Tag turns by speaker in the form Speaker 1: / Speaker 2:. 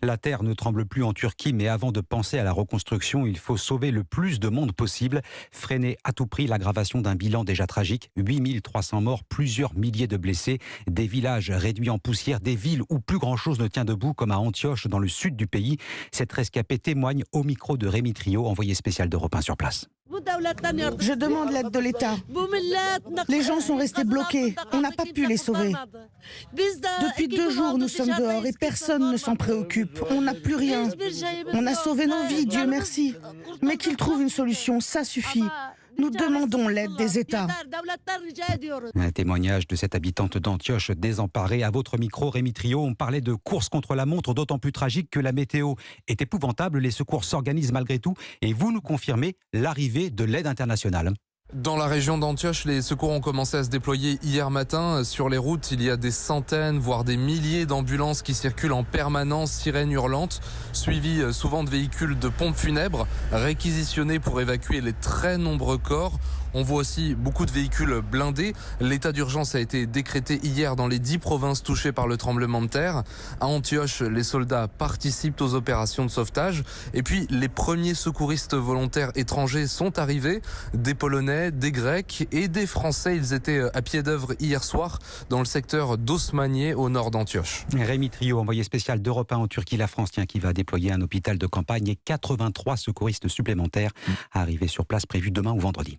Speaker 1: La terre ne tremble plus en Turquie, mais avant de penser à la reconstruction, il faut sauver le plus de monde possible, freiner à tout prix l'aggravation d'un bilan déjà tragique. 8300 morts, plusieurs milliers de blessés, des villages réduits en poussière, des villes où plus grand-chose ne tient debout, comme à Antioche, dans le sud du pays. Cette rescapée témoigne au micro de Rémi Trio, envoyé spécial d'Europe 1 sur place.
Speaker 2: Je demande l'aide de l'État. Les gens sont restés bloqués. On n'a pas pu les sauver. Depuis 2 jours, nous sommes dehors et personne ne s'en préoccupe. On n'a plus rien. On a sauvé nos vies, Dieu merci. Mais qu'ils trouvent une solution, ça suffit. Nous demandons l'aide des États.
Speaker 1: Un témoignage de cette habitante d'Antioche désemparée. À votre micro, Rémi Trio, on parlait de course contre la montre, d'autant plus tragique que la météo est épouvantable. Les secours s'organisent malgré tout et vous nous confirmez l'arrivée de l'aide internationale.
Speaker 3: Dans la région d'Antioche, les secours ont commencé à se déployer hier matin. Sur les routes, il y a des centaines, voire des milliers d'ambulances qui circulent en permanence, sirènes hurlantes, suivies souvent de véhicules de pompes funèbres, réquisitionnés pour évacuer les très nombreux corps. On voit aussi beaucoup de véhicules blindés. L'état d'urgence a été décrété hier dans les 10 provinces touchées par le tremblement de terre. À Antioche, les soldats participent aux opérations de sauvetage. Et puis, les premiers secouristes volontaires étrangers sont arrivés. Des Polonais, des Grecs et des Français. Ils étaient à pied d'œuvre hier soir dans le secteur d'Osmaniye, au nord d'Antioche.
Speaker 1: Rémi Trio, envoyé spécial d'Europe 1 en Turquie, la France qui va déployer un hôpital de campagne et 83 secouristes supplémentaires arrivés sur place prévus demain ou vendredi.